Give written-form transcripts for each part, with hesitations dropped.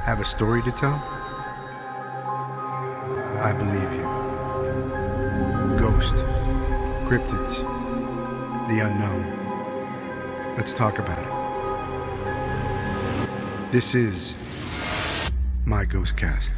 Have a story to tell? I believe you. Ghost, cryptids, the unknown. Let's talk about it. This is My GhostCast.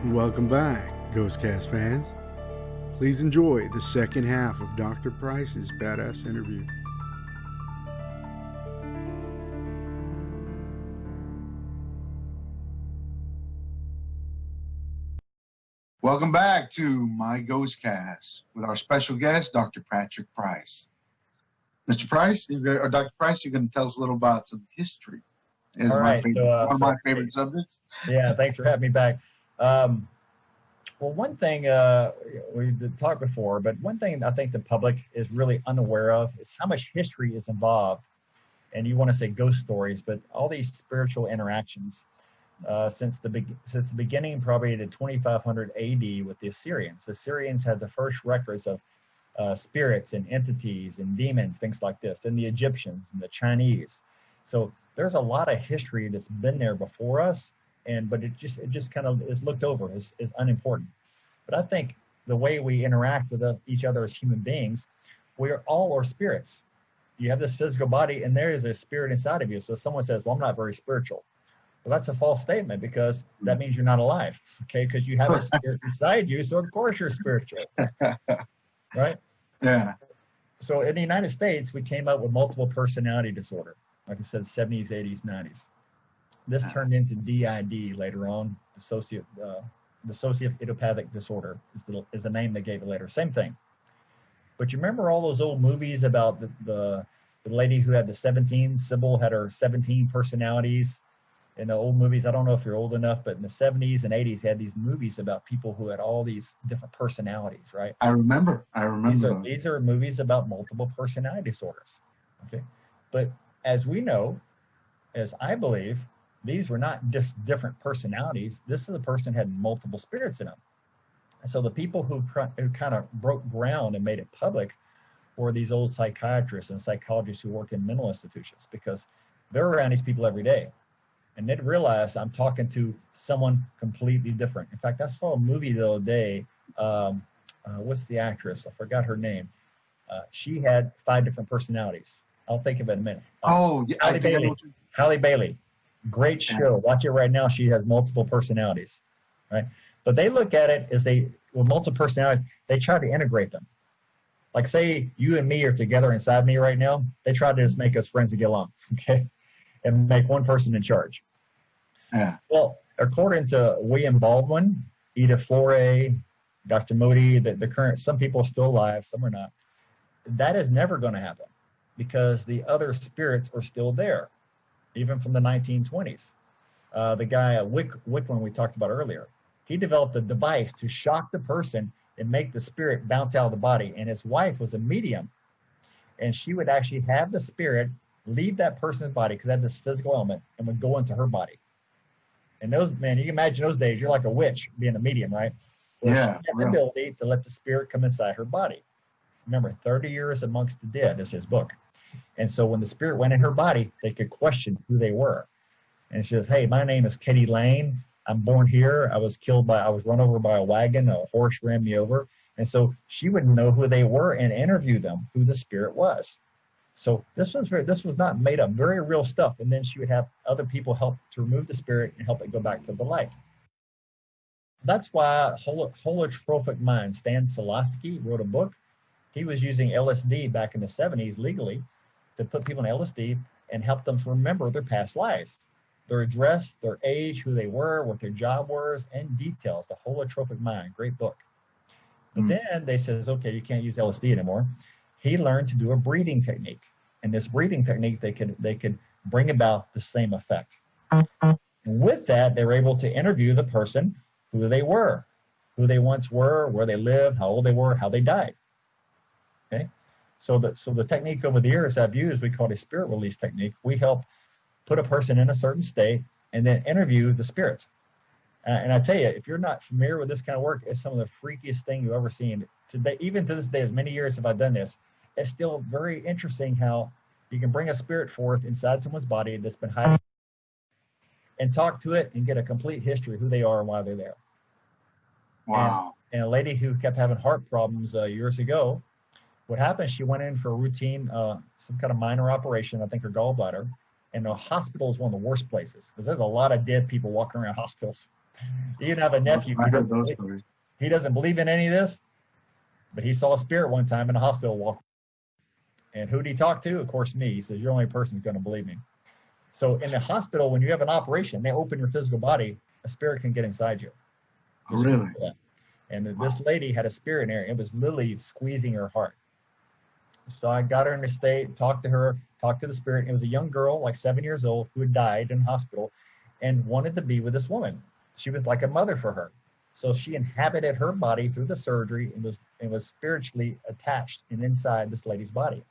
Welcome back, GhostCast fans. Please enjoy the second half of Dr. Price's badass interview. Welcome back to My GhostCast with our special guest, Dr. Patrick Price. Mr. Price, or Dr. Price, you're going to tell us a little about some history. Is All right, one of my favorite subjects. Yeah, thanks for having me back. Well, one thing we did talk before, but one thing I think the public is really unaware of is how much history is involved. And you want to say ghost stories, but all these spiritual interactions since the beginning, probably to 2500 AD with the Assyrians. The Assyrians had the first records of spirits and entities and demons, things like this. Then the Egyptians and the Chinese. So there's a lot of history that's been there before us. But it just kind of is looked over as unimportant. But I think the way we interact with each other as human beings, we are all our spirits. You have this physical body, and there is a spirit inside of you. So someone says, "Well, I'm not very spiritual." Well, that's a false statement because that means you're not alive, okay? Because you have a spirit inside you, so of course you're spiritual, right? Yeah. So in the United States, we came up with multiple personality disorder, like I said, 70s, 80s, 90s. This turned into DID later on, dissociative idiopathic disorder is the name they gave it later. Same thing. But you remember all those old movies about the lady who had the 17, Sybil had her 17 personalities in the old movies. I don't know if you're old enough, but in the 70s and 80s, they had these movies about people who had all these different personalities, right? I remember. These are movies about multiple personality disorders, okay? But as we know, as I believe, these were not just different personalities. This is a person who had multiple spirits in them. And so the people who kind of broke ground and made it public were these old psychiatrists and psychologists who work in mental institutions, because they're around these people every day. And they'd realize I'm talking to someone completely different. In fact, I saw a movie the other day. What's the actress? I forgot her name. She had 5 different personalities. I'll think of it in a minute. Halle Bailey. Great show. Watch it right now. She has multiple personalities, right? But they look at it as with multiple personalities, they try to integrate them. Like say you and me are together inside me right now. They try to just make us friends and get along, okay? And make one person in charge. Yeah. Well, according to William Baldwin, Edith Florey, Dr. Moody, the current, some people are still alive, some are not. That is never going to happen because the other spirits are still there. Even from the 1920s. The guy, Wicklund, we talked about earlier, he developed a device to shock the person and make the spirit bounce out of the body. And his wife was a medium. And she would actually have the spirit leave that person's body because it had this physical element and would go into her body. And you can imagine those days, you're like a witch being a medium, right? Well, yeah. She had the ability to let the spirit come inside her body. Remember, 30 Years Amongst the Dead is his book. And so when the spirit went in her body, they could question who they were. And she says, "Hey, my name is Katie Lane. I'm born here. I was run over by a wagon. A horse ran me over." And so she would know who they were and interview them, who the spirit was. So this was not made up, very real stuff. And then she would have other people help to remove the spirit and help it go back to the light. That's why Holotropic Mind, Stan Solaski, wrote a book. He was using LSD back in the 70s legally to put people in LSD and help them to remember their past lives, their address, their age, who they were, what their job was, and details. The Holotropic Mind, great book. But then they says, okay, you can't use LSD anymore. He learned to do a breathing technique. And this breathing technique, they could bring about the same effect. And with that, they were able to interview the person, who they were, who they once were, where they lived, how old they were, how they died. Okay. So the technique over the years I've used, we call it a spirit release technique. We help put a person in a certain state and then interview the spirits. And I tell you, if you're not familiar with this kind of work, it's some of the freakiest thing you've ever seen. Today, even to this day, as many years have I done this, it's still very interesting how you can bring a spirit forth inside someone's body that's been hiding and talk to it and get a complete history of who they are and why they're there. Wow. And a lady who kept having heart problems years ago, what happened, she went in for a routine, some kind of minor operation, I think her gallbladder, and the hospital is one of the worst places because there's a lot of dead people walking around hospitals. You even have a nephew. He doesn't believe in any of this, but he saw a spirit one time in a hospital walk. And who did he talk to? Of course, me. He says, you're the only person who's going to believe me. So in the hospital, when you have an operation, they open your physical body, a spirit can get inside you. Oh, really? And this lady had a spirit in her. It was literally squeezing her heart. So I got her in the state, talked to her, talked to the spirit. It was a young girl, like 7 years old, who had died in hospital and wanted to be with this woman. She was like a mother for her. So she inhabited her body through the surgery and was spiritually attached and inside this lady's body.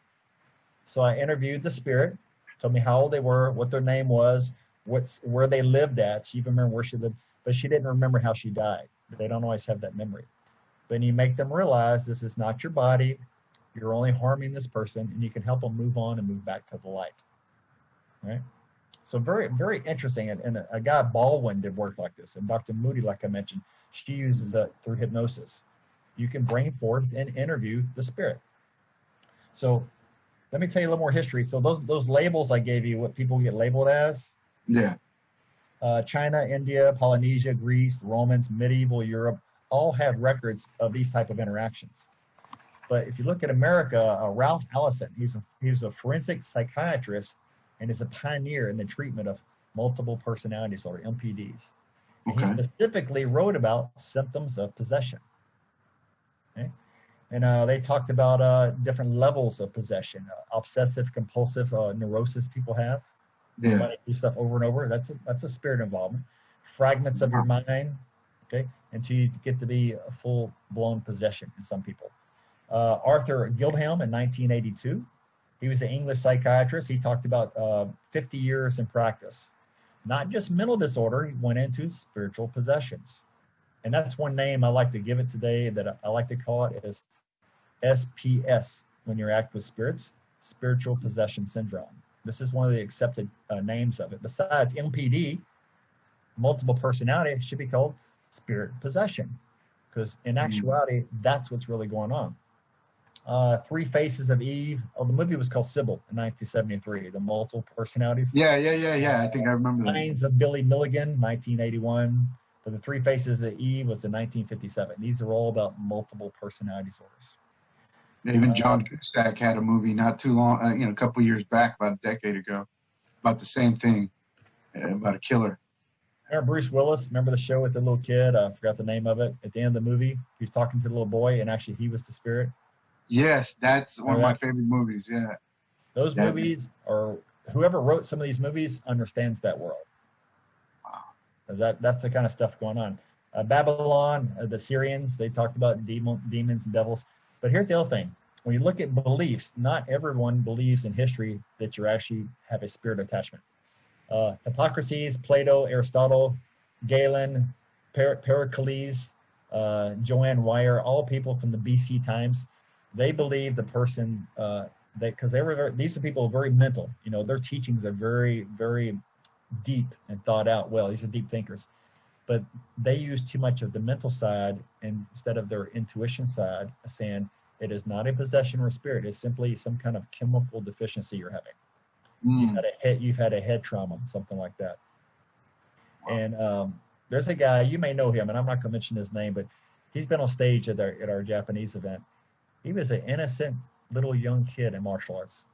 So I interviewed the spirit, told me how old they were, what their name was, where they lived at. She even remembered where she lived, but she didn't remember how she died. They don't always have that memory. Then you make them realize this is not your body. You're only harming this person, and you can help them move on and move back to the light. Right? So very, very interesting. And a guy, Baldwin, did work like this. And Dr. Moody, like I mentioned, she uses it through hypnosis. You can bring forth and interview the spirit. So let me tell you a little more history. So those labels I gave you, what people get labeled as. Yeah. China, India, Polynesia, Greece, Romans, medieval Europe, all had records of these type of interactions. But if you look at America, Ralph Allison, he was a forensic psychiatrist and is a pioneer in the treatment of multiple personality disorder, MPDs. And he specifically wrote about symptoms of possession. Okay? And they talked about different levels of possession, obsessive compulsive neurosis people have. Yeah. Do stuff over and over. That's a spirit involvement. Fragments of your mind, okay, until you get to be a full-blown possession in some people. Arthur Gildhelm in 1982, he was an English psychiatrist. He talked about 50 years in practice. Not just mental disorder, he went into spiritual possessions. And that's one name I like to give it today that I like to call it is SPS, when you act with spirits, spiritual possession syndrome. This is one of the accepted names of it. Besides MPD, multiple personality, should be called spirit possession, because in actuality, that's what's really going on. Three Faces of Eve. Oh, the movie was called Sybil in 1973. The multiple personalities. Yeah. I think I remember that. Minds of Billy Milligan, 1981. But the Three Faces of Eve was in 1957. These are all about multiple personality disorders. Even John Cusack had a movie not too long, a couple years back, about a decade ago, about the same thing, about a killer. Remember Bruce Willis? Remember the show with the little kid? I forgot the name of it. At the end of the movie, he was talking to the little boy, and actually he was the spirit. Yes, that's one of my favorite movies. Yeah, those movies, or whoever wrote some of these movies, understands that world. Wow, that's the kind of stuff going on. Babylon, the Syrians, they talked about demons and devils. But here's the other thing. When you look at beliefs, not everyone believes in history that you actually have a spirit attachment. Hippocrates, Plato, Aristotle, Galen, Pericles, Joanne Wire, all people from the BC times, they believe the person, because these are people very mental. Their teachings are very, very deep and thought out well. These are deep thinkers. But they use too much of the mental side instead of their intuition side, saying it is not a possession or a spirit. It's simply some kind of chemical deficiency you're having. You've had a head trauma, something like that. And there's a guy, you may know him, and I'm not going to mention his name, but he's been on stage at our Japanese event. He was an innocent little young kid in martial arts,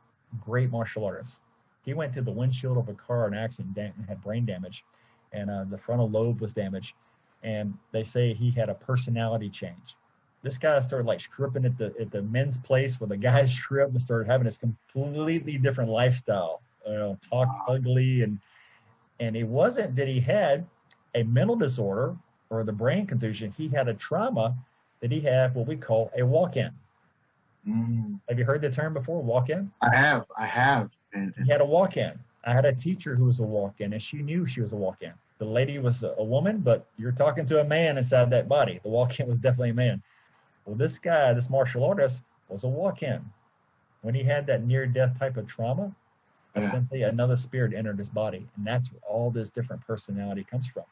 great martial artist. He went to the windshield of a car in an accident and had brain damage. And the frontal lobe was damaged, and they say he had a personality change. This guy started like stripping at the men's place where the guys strip and started having this completely different lifestyle. Talked ugly, and it wasn't that he had a mental disorder or the brain contusion. He had a trauma that he had what we call a walk-in. Have you heard the term before, walk-in? I have. He had a walk-in. I had a teacher who was a walk-in, and she knew she was a walk-in. The lady was a woman, but you're talking to a man inside that body. The walk-in was definitely a man. Well, this guy, this martial artist, was a walk-in. When he had that near-death type of trauma, simply another spirit entered his body, and that's where all this different personality comes from.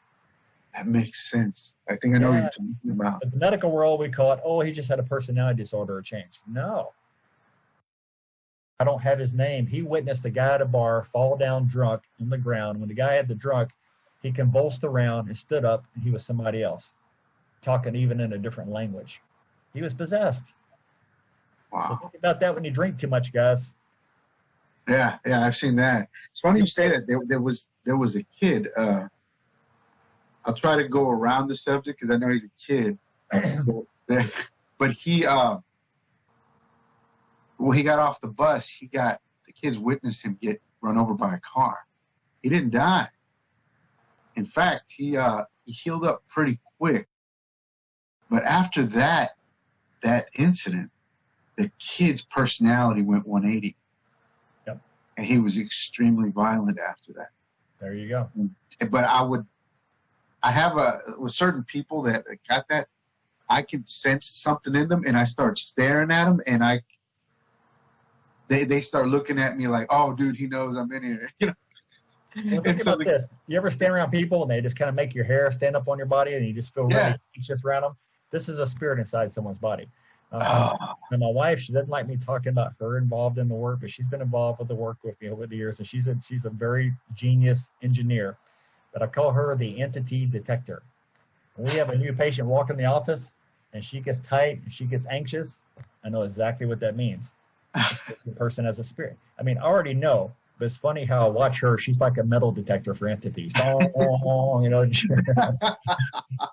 That makes sense. I think I know what you're talking about. In the medical world, we call it, oh, he just had a personality disorder or change. No. I don't have his name. He witnessed the guy at a bar fall down drunk on the ground. When the guy had the drunk, he convulsed around and stood up, and he was somebody else, talking even in a different language. He was possessed. Wow. So think about that when you drink too much, guys. Yeah, I've seen that. It's funny you say that. There was a kid. I'll try to go around the subject because I know he's a kid. But he, when he got off the bus, the kids witnessed him get run over by a car. He didn't die. In fact, he healed up pretty quick. But after that incident, the kid's personality went 180. Yep. And he was extremely violent after that. There you go. But I have with certain people that got that, I can sense something in them, and I start staring at them, and they start looking at me like, oh, dude, he knows I'm in here. You know. Well, think about this. You ever stand around people and they just kind of make your hair stand up on your body, and you just feel really anxious around them? This is a spirit inside someone's body. And my wife, she doesn't like me talking about her involved in the work, but she's been involved with the work with me over the years, and she's a very genius engineer. But I call her the entity detector. When we have a new patient walk in the office and she gets tight and she gets anxious, I know exactly what that means. The person has a spirit. I mean, I already know, but it's funny how I watch her. She's like a metal detector for entities. You know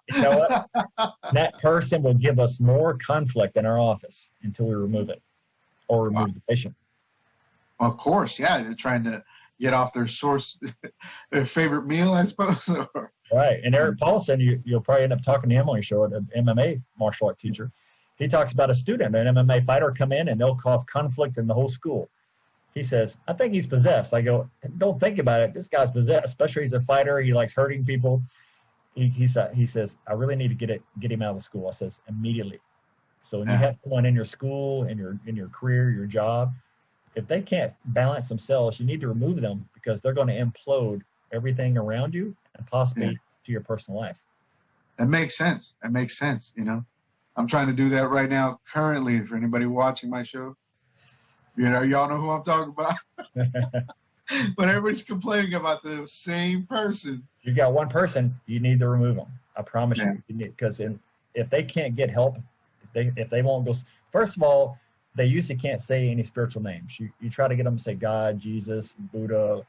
what? That person will give us more conflict in our office until we remove it or remove the patient. Of course, yeah. They're trying to get off their their favorite meal, I suppose. Right. And Eric Paulson, you'll probably end up talking to him on your show, an MMA martial art teacher. He talks about a student, an MMA fighter, come in and they'll cause conflict in the whole school. He says, I think he's possessed. I go, don't think about it. This guy's possessed, especially he's a fighter. He likes hurting people. He says, I really need to get him out of the school. I says, immediately. So when you have someone in your school, in your career, your job, if they can't balance themselves, you need to remove them because they're going to implode everything around you and possibly to your personal life. That makes sense. You know, I'm trying to do that right now currently for anybody watching my show. You know, y'all know who I'm talking about. But everybody's complaining about the same person. You got one person, you need to remove them. I promise you. Because if they can't get help, if they won't go, first of all, they usually can't say any spiritual names. You try to get them to say God, Jesus, Buddha,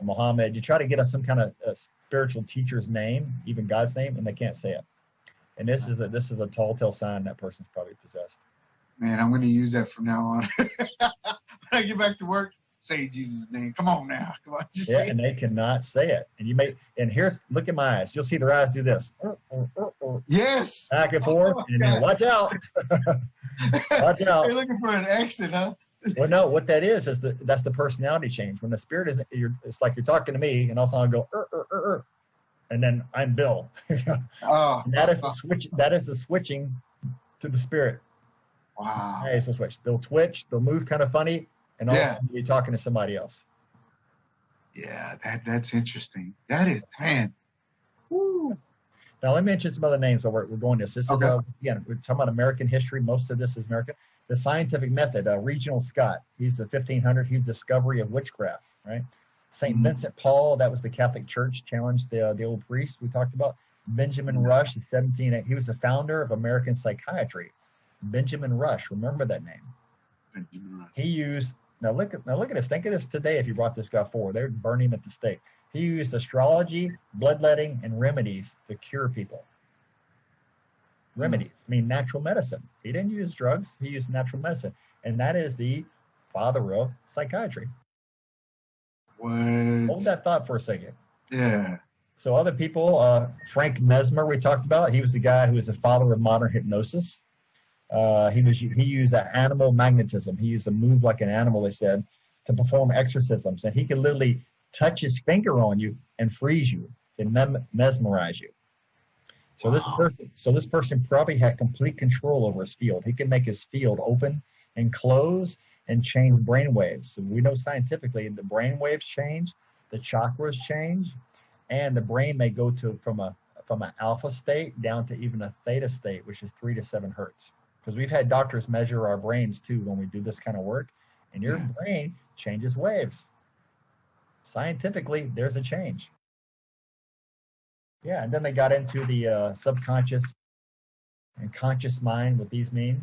Muhammad. You try to get them some kind of spiritual teacher's name, even God's name, and they can't say it. And this is a tall tale sign that person's probably possessed. Man, I'm going to use that from now on. When I get back to work, say Jesus' name. Come on now. Come on. Just say and they cannot say it. And look at my eyes. You'll see their eyes do this. Yes. Back and forth. And then watch out. Watch out. You're looking for an exit, huh? Well, no, what that is that's the personality change. When the spirit is, it's like you're talking to me, and also I'll go, and then I'm Bill. That is the switch. That is the switching to the spirit. Wow. Hey, it's a switch. They'll twitch. They'll move kind of funny, and all of a sudden you're talking to somebody else. Yeah, that's interesting. That is, man. Woo. Now let me mention some other names while we're going this. This is again, we're talking about American history. Most of this is American. The scientific method. Reginald Scott. He's the 1500. He's the discovery of witchcraft. Right. Saint Vincent Paul. That was the Catholic Church challenged the old priest we talked about. Benjamin Rush. He's 17. He was the founder of American psychiatry. Benjamin Rush. Remember that name. Benjamin Rush. He used. Now look at this. Think of this today. If you brought this guy forward, they would burn him at the stake. He used astrology, bloodletting, and remedies to cure people. Remedies, I mean natural medicine. He didn't use drugs. He used natural medicine. And that is the father of psychiatry. What? Hold that thought for a second. Yeah. So other people, Frank Mesmer we talked about. He was the guy who was the father of modern hypnosis. He used animal magnetism. He used to move like an animal, they said, to perform exorcisms. And he could literally touch his finger on you and freeze you and mesmerize you. So this person probably had complete control over his field. He could make his field open and close and change brain waves. So we know scientifically the brain waves change, the chakras change, and the brain may go to from an alpha state down to even a theta state, which is 3 to 7 hertz. Because we've had doctors measure our brains too when we do this kind of work, and your brain changes waves. Scientifically, there's a change. Yeah, and then they got into the subconscious and conscious mind, what these mean.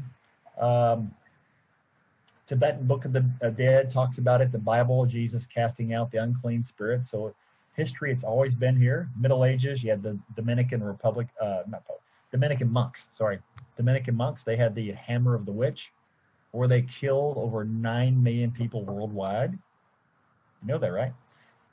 Tibetan Book of the Dead talks about it, the Bible, Jesus casting out the unclean spirit. So history, it's always been here. Middle Ages, you had the Dominican monks, they had the hammer of the witch, where they killed over 9 million people worldwide. You know that, right?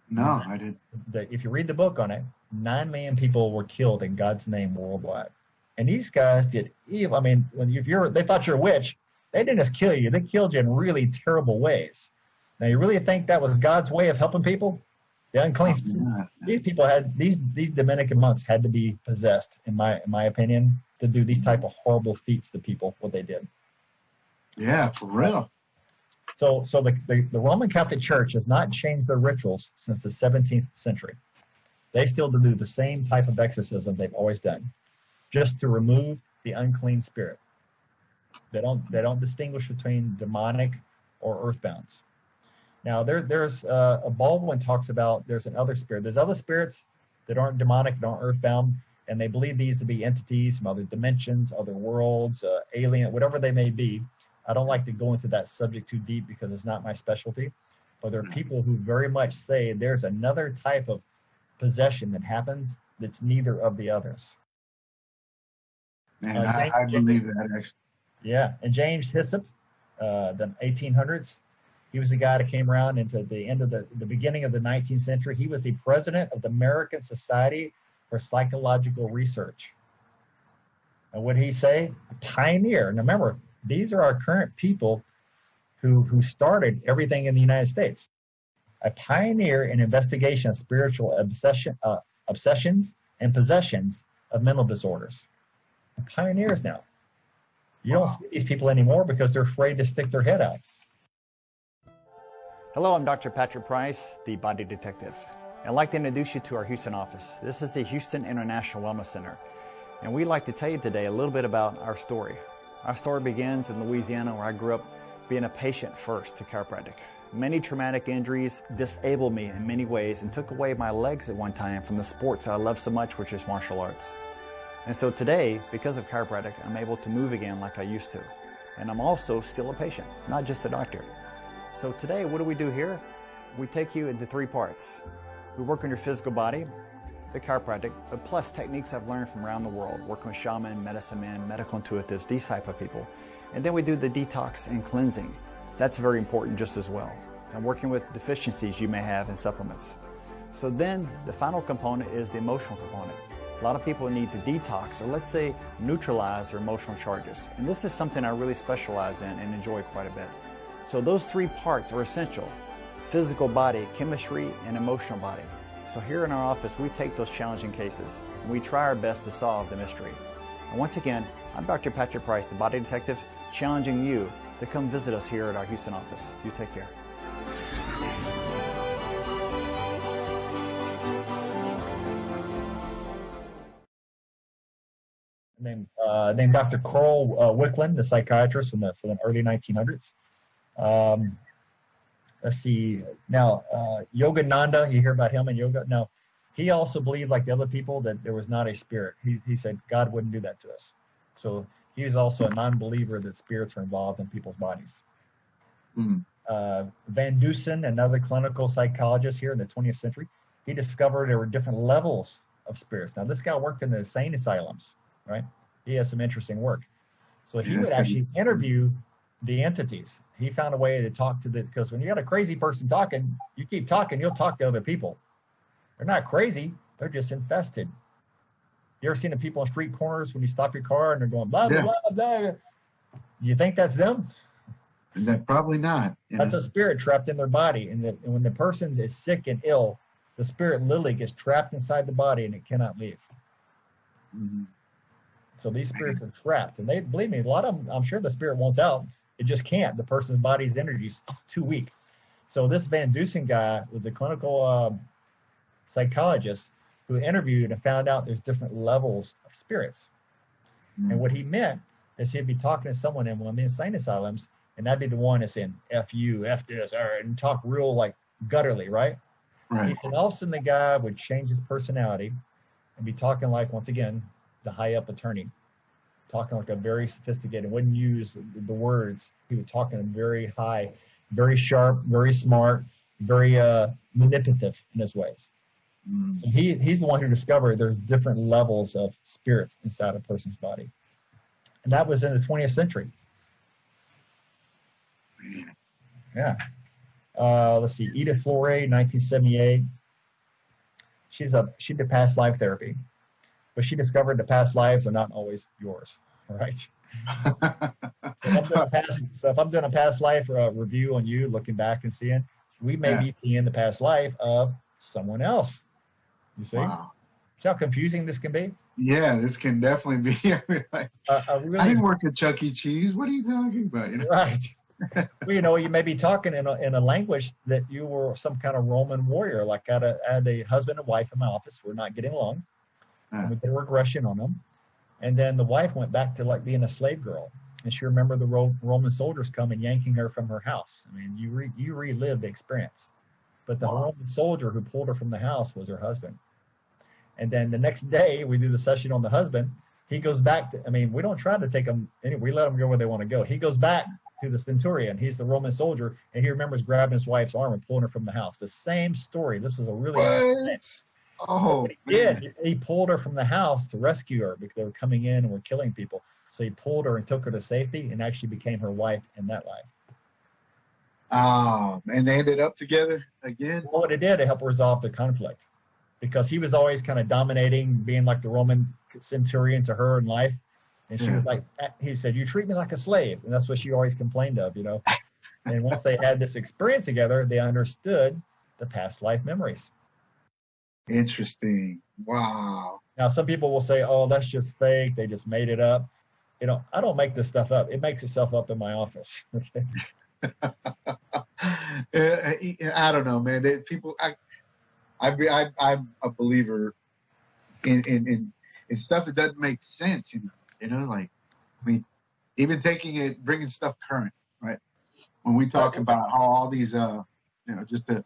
No, I didn't. If you read the book on it, 9 million people were killed in God's name worldwide. And these guys did evil. I mean, they thought you're a witch, they didn't just kill you, they killed you in really terrible ways. Now, you really think that was God's way of helping people? The unclean spirit. These people these Dominican monks had to be possessed, in my opinion, to do these type of horrible feats to people, what they did. Yeah, for real. So the Roman Catholic Church has not changed their rituals since the 17th century. They still do the same type of exorcism they've always done, just to remove the unclean spirit. They don't distinguish between demonic or earthbounds. Now there's Baldwin talks about there's another spirit. There's other spirits that aren't demonic, that aren't earthbound, and they believe these to be entities from other dimensions, other worlds, alien, whatever they may be. I don't like to go into that subject too deep because it's not my specialty. But there are people who very much say there's another type of possession that happens that's neither of the others. Man, I believe that actually. Yeah, and James Hyssop, the 1800s, he was the guy that came around into the end of the beginning of the 19th century. He was the president of the American Society for Psychological Research. And what did he say? A pioneer. Now remember, these are our current people who started everything in the United States. A pioneer in investigation of spiritual obsessions and possessions of mental disorders. Pioneers now. You don't see these people anymore because they're afraid to stick their head out. Hello, I'm Dr. Patrick Price, the Body Detective. I'd like to introduce you to our Houston office. This is the Houston International Wellness Center. And we'd like to tell you today a little bit about our story. Our story begins in Louisiana, where I grew up being a patient first to chiropractic. Many traumatic injuries disabled me in many ways and took away my legs at one time from the sports I love so much, which is martial arts. And so today, because of chiropractic, I'm able to move again like I used to. And I'm also still a patient, not just a doctor. So today, what do we do here? We take you into 3 parts. We work on your physical body, the chiropractic, but plus techniques I've learned from around the world, working with shaman, medicine men, medical intuitives, these type of people. And then we do the detox and cleansing. That's very important just as well. And working with deficiencies you may have in supplements. So then the final component is the emotional component. A lot of people need to detox, or let's say neutralize their emotional charges. And this is something I really specialize in and enjoy quite a bit. So those 3 parts are essential: physical body, chemistry, and emotional body. So here in our office, we take those challenging cases and we try our best to solve the mystery. And once again, I'm Dr. Patrick Price, the Body Detective, challenging you to come visit us here at our Houston office. You take care. Named Dr. Carl Wicklund, the psychiatrist from the early 1900s. Let's see. Now, Yogananda, you hear about him in yoga? No, he also believed, like the other people, that there was not a spirit. He said God wouldn't do that to us. So he was also a non-believer that spirits were involved in people's bodies. Van Dusen, another clinical psychologist here in the 20th century, he discovered there were different levels of spirits. Now, this guy worked in the insane asylums, right? He has some interesting work. So he would actually interview the entities. He found a way to talk to because when you got a crazy person talking, you keep talking, you'll talk to other people. They're not crazy, they're just infested. You ever seen the people on street corners when you stop your car and they're going blah, blah, blah, blah? You think that's them? That probably not. That's a spirit trapped in their body. And when the person is sick and ill, the spirit literally gets trapped inside the body and it cannot leave. Mm-hmm. So these spirits are trapped. And they, believe me, a lot of them, I'm sure the spirit wants out. It just can't. The person's body's energy is too weak. So this Van Dusen guy was a clinical psychologist who interviewed and found out there's different levels of spirits. Mm-hmm. And what he meant is he'd be talking to someone in one of the insane asylums, and that'd be the one that's in F you, F this, and talk real like gutturally, right? Right. And all of a sudden the guy would change his personality and be talking like, once again, the high up attorney, talking like a very sophisticated, wouldn't use the words. He would talk in a very high, very sharp, very smart, very manipulative in his ways. Mm. So he's the one who discovered there's different levels of spirits inside a person's body. And that was in the 20th century. Yeah. Let's see, Edith Florey, 1978. She did past life therapy, but she discovered the past lives are not always yours, right? So if I'm doing a past life review on you, looking back and seeing, we may be in the past life of someone else. You see? Wow. See how confusing this can be? Yeah, this can definitely be. Like, I didn't work at Chuck E. Cheese. What are you talking about? You know? Right. Well, you may be talking in a language that you were some kind of Roman warrior. Like I had a husband and wife in my office. We're not getting along. And we did a regression on them. And then the wife went back to like being a slave girl. And she remembered the Roman soldiers coming yanking her from her house. I mean, you relived the experience. But the Roman soldier who pulled her from the house was her husband. And then the next day we do the session on the husband. He goes back to, we don't try to take them, we let them go where they want to go. He goes back to the centurion. He's the Roman soldier, and he remembers grabbing his wife's arm and pulling her from the house. The same story. This was a really he pulled her from the house to rescue her because they were coming in and were killing people. So he pulled her and took her to safety and actually became her wife in that life. And they ended up together again? Well, what it did, it helped resolve the conflict because he was always kind of dominating, being like the Roman centurion to her in life. And she was like, he said, you treat me like a slave. And that's what she always complained of, And once they had this experience together, they understood the past life memories. Interesting. Wow. Now, some people will say, oh, that's just fake. They just made it up. I don't make this stuff up. It makes itself up in my office. I don't know, man. I'm a believer in stuff that doesn't make sense, even bringing stuff current, right? When we talk about how all these, just to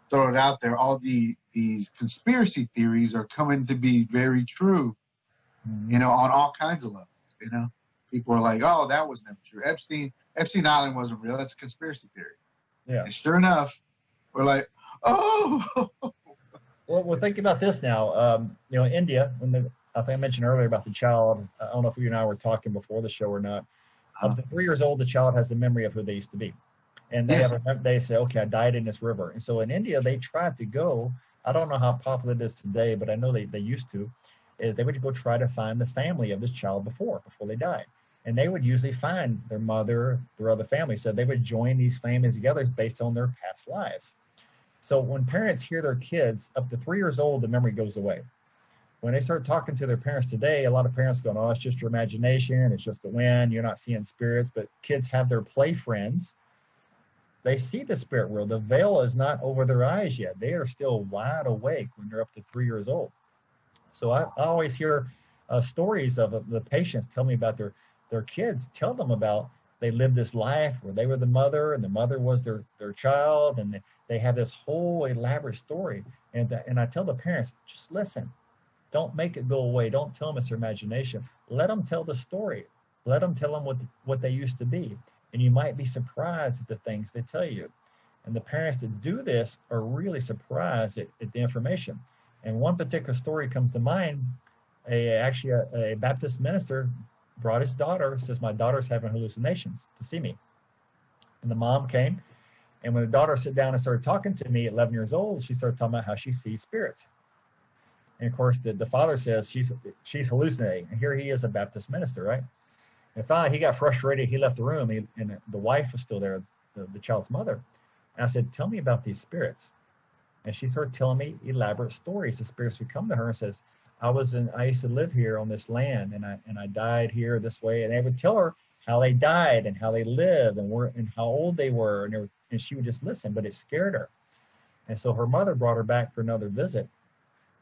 throw it out there, all these conspiracy theories are coming to be very true, on all kinds of levels, People are like, oh, that was never true. Epstein Island wasn't real. That's a conspiracy theory. Yeah. And sure enough, we're like, oh. Well, think about this now. In India, I think I mentioned earlier about the child. I don't know if you and I were talking before the show or not. Up to 3 years old, the child has the memory of who they used to be. And they say, okay, I died in this river. And so in India, they tried to go. I don't know how popular it is today, but I know they used to. They would go try to find the family of this child before they died. And they would usually find their mother, their other family. So they would join these families together based on their past lives. So when parents hear their kids up to 3 years old, the memory goes away. When they start talking to their parents today, a lot of parents go, oh, it's just your imagination. It's just a wind. You're not seeing spirits. But kids have their play friends. They see the spirit world. The veil is not over their eyes yet. They are still wide awake when they're up to 3 years old. So I always hear stories of the patients tell me about their kids, tell them about they lived this life where they were the mother and the mother was their child, and they have this whole elaborate story. And I tell the parents, just listen. Don't make it go away. Don't tell them it's their imagination. Let them tell the story. Let them tell them what they used to be. And you might be surprised at the things they tell you. And the parents that do this are really surprised at the information. And one particular story comes to mind. A Baptist minister brought his daughter, says, my daughter's having hallucinations to see me. And the mom came. And when the daughter sat down and started talking to me at 11 years old, she started talking about how she sees spirits. And of course, the father says she's hallucinating. And here he is, a Baptist minister, right? And finally, he got frustrated. He left the room, and the wife was still there, the child's mother. And I said, tell me about these spirits. And she started telling me elaborate stories. The spirits would come to her and says, I used to live here on this land, and I died here this way. And they would tell her how they died and how they lived and how old they were. And she would just listen, but it scared her. And so her mother brought her back for another visit.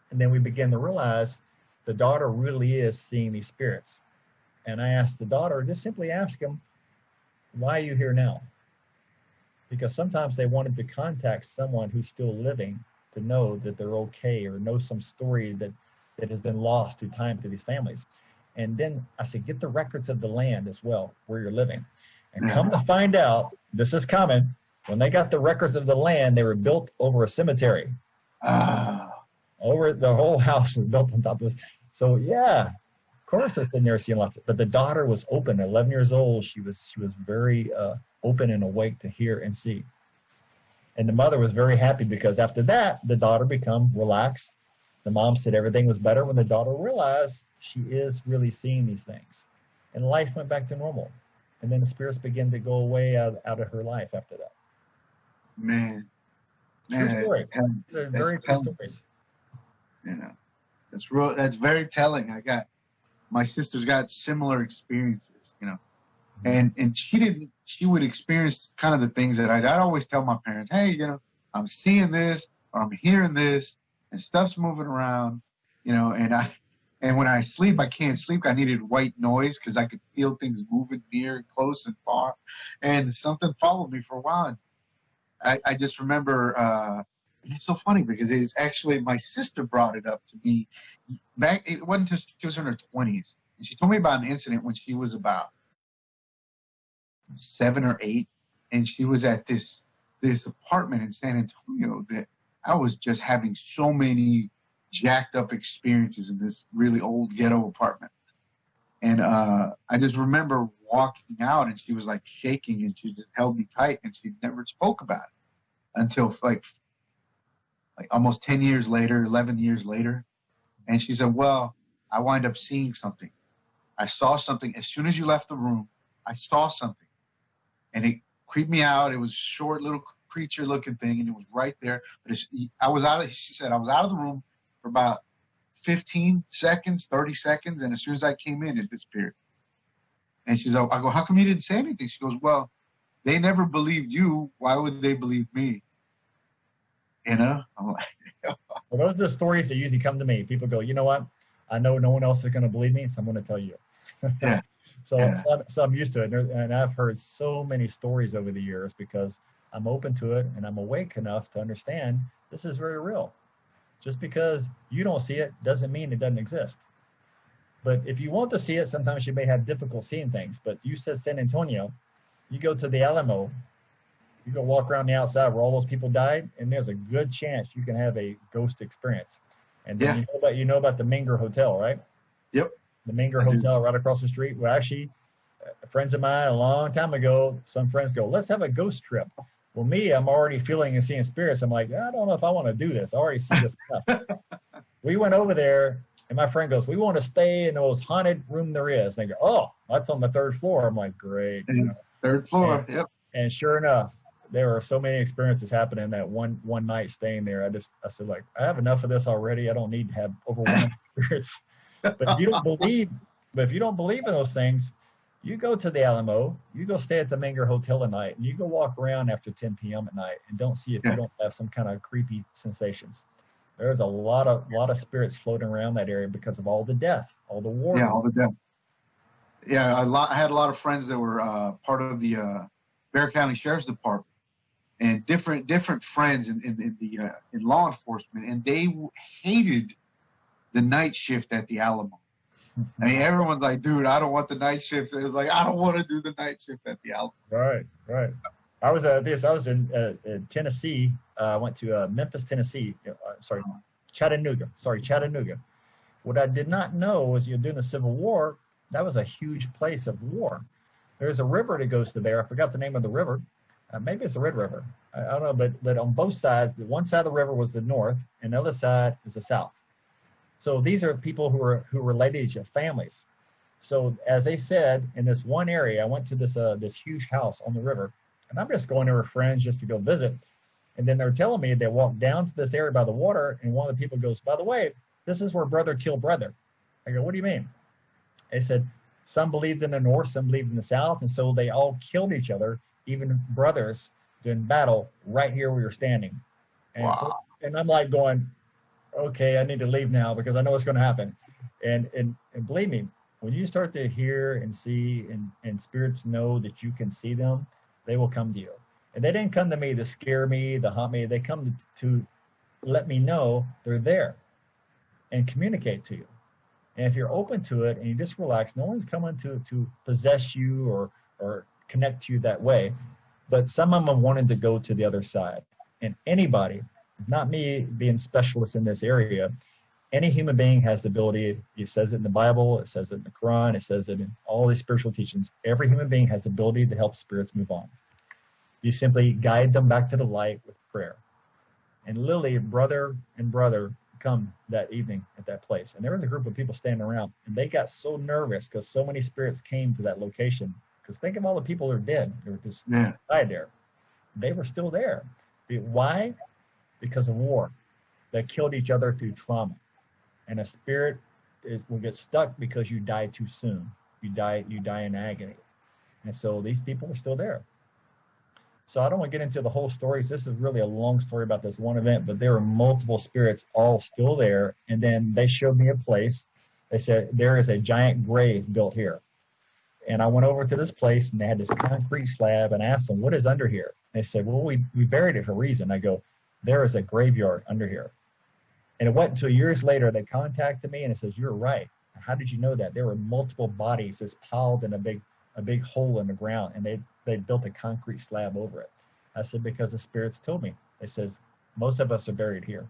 And then we began to realize the daughter really is seeing these spirits. And I asked the daughter, just simply ask them, why are you here now? Because sometimes they wanted to contact someone who's still living to know that they're okay, or know some story that has been lost through time to these families. And then I said, get the records of the land as well, where you're living. And come to find out, this is common, when they got the records of the land, they were built over a cemetery. Over the whole house was built on top of this. So yeah, of course they're sitting there seeing lots. But the daughter was open. 11 years old, she was very open and awake to hear and see. And the mother was very happy, because after that, the daughter became relaxed. The mom said everything was better when the daughter realized she is really seeing these things. And life went back to normal. And then the spirits began to go away out of her life after that. Man. True story. These are very true stories. You know, that's very telling. My sister's got similar experiences, you know, and she would experience kind of the things that I'd always tell my parents, hey, you know, I'm seeing this, or I'm hearing this, and stuff's moving around, you know, and when I sleep, I can't sleep. I needed white noise because I could feel things moving near, close, and far, and something followed me for a while. And I just remember, it's so funny because it's actually my sister brought it up to me back. It wasn't until she was in her 20s. And she told me about an incident when she was about 7 or 8. And she was at this apartment in San Antonio that I was just having so many jacked up experiences in this really old ghetto apartment. And I just remember walking out, and she was like shaking, and she just held me tight, and she never spoke about it until like almost 10 years later, 11 years later. And she said, well, I wind up seeing something. I saw something. As soon as you left the room, I saw something. And it creeped me out. It was a short little creature looking thing, and it was right there. But she said, I was out of the room for about 15 seconds, 30 seconds. And as soon as I came in, it disappeared. And she's like, I go, how come you didn't say anything? She goes, well, they never believed you. Why would they believe me? You know, I'm like, well, those are the stories that usually come to me. People go, you know what? I know no one else is going to believe me, so I'm going to tell you. Yeah. So I'm used to it. And I've heard so many stories over the years because I'm open to it and I'm awake enough to understand this is very real. Just because you don't see it doesn't mean it doesn't exist. But if you want to see it, sometimes you may have difficulty seeing things. But you said San Antonio, you go to the Alamo, you go walk around the outside where all those people died, and there's a good chance you can have a ghost experience. And then you know about the Menger Hotel, right? Yep. The Menger Hotel right across the street. Well, actually, friends of mine a long time ago, some friends go, let's have a ghost trip. Well, I'm already feeling and seeing spirits. I'm like, I don't know if I want to do this. I already see this stuff. We went over there, and my friend goes, we want to stay in the most haunted room there is. And they go, oh, that's on the 3rd floor. I'm like, great. You know? 3rd floor, yep. And sure enough, there were so many experiences happening that one night staying there. I said, like, I have enough of this already. I don't need to have overwhelming spirits. But if you don't believe in those things, you go to the Alamo, you go stay at the Menger Hotel at night, and you go walk around after 10 p.m. at night and don't see if you don't have some kind of creepy sensations. There's a lot of spirits floating around that area because of all the death, all the war. Yeah, all the death. Yeah, I had a lot of friends that were part of the Bexar County Sheriff's Department, and different friends in law enforcement, and they hated the night shift at the Alamo. I mean, everyone's like, dude, I don't want the night shift. It's like, I don't want to do the night shift at the Alamo. Right. I was in Tennessee. I went to Memphis, Tennessee. Chattanooga. What I did not know was during the Civil War, that was a huge place of war. There's a river that goes to there. I forgot the name of the river. Maybe it's the Red River. I don't know, but on both sides, one side of the river was the north, and the other side is the south. So these are people who are related to families. So as they said, in this one area, I went to this huge house on the river, and I'm just going there with friends just to go visit. And then they're telling me they walked down to this area by the water, and one of the people goes, by the way, this is where brother killed brother. I go, what do you mean? They said, some believed in the north, some believed in the south, and so they all killed each other, even brothers, in battle right here where you're standing. And, Wow. and I'm like going, okay, I need to leave now because I know what's going to happen. And believe me, when you start to hear and see and spirits know that you can see them, they will come to you. And they didn't come to me to scare me, to haunt me. They come to let me know they're there and communicate to you. And if you're open to it and you just relax, no one's coming to possess you or connect to you that way. But some of them wanted to go to the other side. And anybody, not me being specialist in this area, any human being has the ability. It says it in the Bible, it says it in the Quran, it says it in all these spiritual teachings. Every human being has the ability to help spirits move on. You simply guide them back to the light with prayer. And literally, brother and brother come that evening at that place. And there was a group of people standing around, and they got so nervous because so many spirits came to that location. Because think of all the people that are dead. They were just died there. They were still there. Why? Because of war. They killed each other through trauma. And a spirit will get stuck because you die too soon. You die in agony. And so these people were still there. So I don't want to get into the whole story. So this is really a long story about this one event, but there were multiple spirits all still there. And then they showed me a place. They said, there is a giant grave built here. And I went over to this place, and they had this concrete slab, and I asked them, what is under here? They said, well, we buried it for a reason. I go, there is a graveyard under here. And it wasn't until years later they contacted me, and it says, you're right. How did you know that? There were multiple bodies just piled in a big hole in the ground, and they built a concrete slab over it. I said, because the spirits told me. They says, most of us are buried here.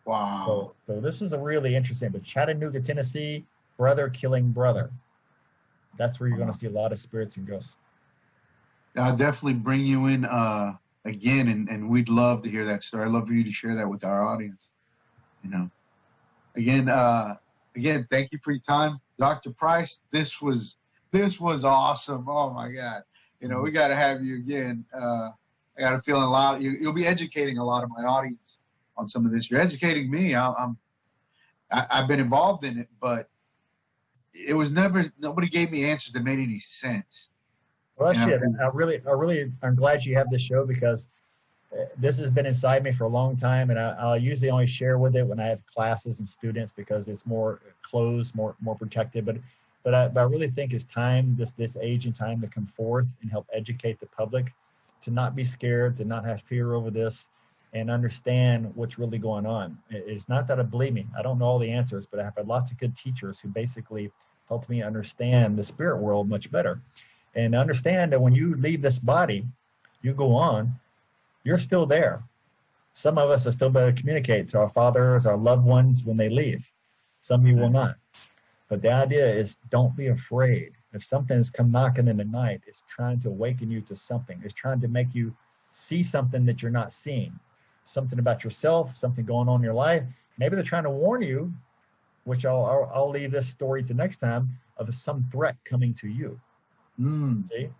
Wow. So this was a really interesting, but Chattanooga, Tennessee, brother killing brother. That's where you're going to see a lot of spirits and ghosts. I'll definitely bring you in again, and we'd love to hear that story. I'd love for you to share that with our audience. Again, thank you for your time, Dr. Price. This was awesome. Oh my God, we got to have you again. I got a feeling you'll be educating a lot of my audience on some of this. You're educating me. I've been involved in it, but it was nobody gave me answers that made any sense. Well, shit. I'm glad you have this show because this has been inside me for a long time, and I'll usually only share with it when I have classes and students because it's more closed, more protected. But I really think it's time, this age and time, to come forth and help educate the public, to not be scared, to not have fear over this, and understand what's really going on. It's not that believe me, I don't know all the answers, but I have had lots of good teachers who basically helped me understand the spirit world much better. And understand that when you leave this body, you go on, you're still there. Some of us are still able to communicate to our fathers, our loved ones when they leave. Some of you will not. But the idea is don't be afraid. If something has come knocking in the night, it's trying to awaken you to something. It's trying to make you see something that you're not seeing. Something about yourself, something going on in your life. Maybe they're trying to warn you, which I'll leave this story to next time, of some threat coming to you. See? If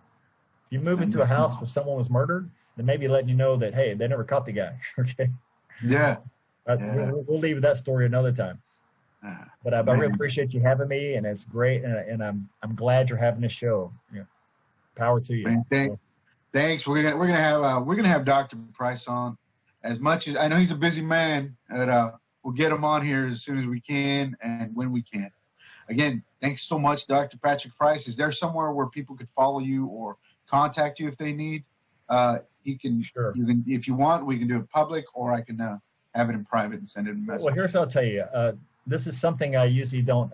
you move into a house where someone was murdered, then maybe letting you know that, hey, they never caught the guy. Okay? Yeah. We'll leave that story another time. But I really appreciate you having me, and it's great, and I'm glad you're having this show. Power to you. Man, thanks. We're gonna have Dr. Price on. As much as I know he's a busy man, but we'll get him on here as soon as we can and when we can. Again, thanks so much, Dr. Patrick Price. Is there somewhere where people could follow you or contact you if they need? He can. Sure. You can, if you want, we can do it public, or I can have it in private and send it in a message. Well, here's what I'll tell you. This is something I usually don't,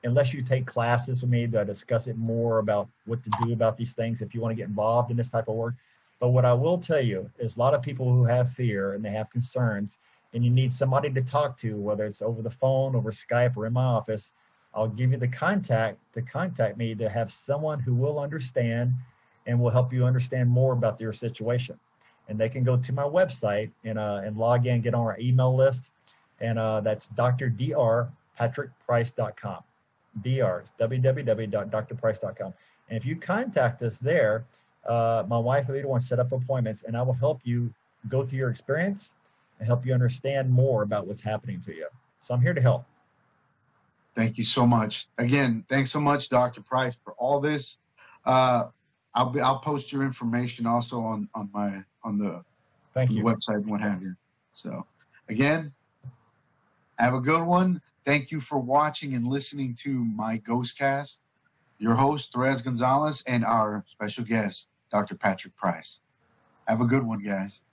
unless you take classes with me, to discuss it more about what to do about these things if you want to get involved in this type of work. But what I will tell you is a lot of people who have fear and they have concerns, and you need somebody to talk to, whether it's over the phone, over Skype, or in my office. I'll give you the contact to contact me, to have someone who will understand and will help you understand more about your situation. And they can go to my website and log in, get on our email list. And that's drdrpatrickprice.com. DRs, www.drprice.com. And if you contact us there, my wife Alita will set up appointments, and I will help you go through your experience and help you understand more about what's happening to you. So I'm here to help. Thank you so much. Again, thanks so much, Dr. Price, for all this. I'll post your information also on the website and what have you. So again, have a good one. Thank you for watching and listening to My GhostCast. Your host, Therese Gonzalez, and our special guest, Dr. Patrick Price. Have a good one, guys.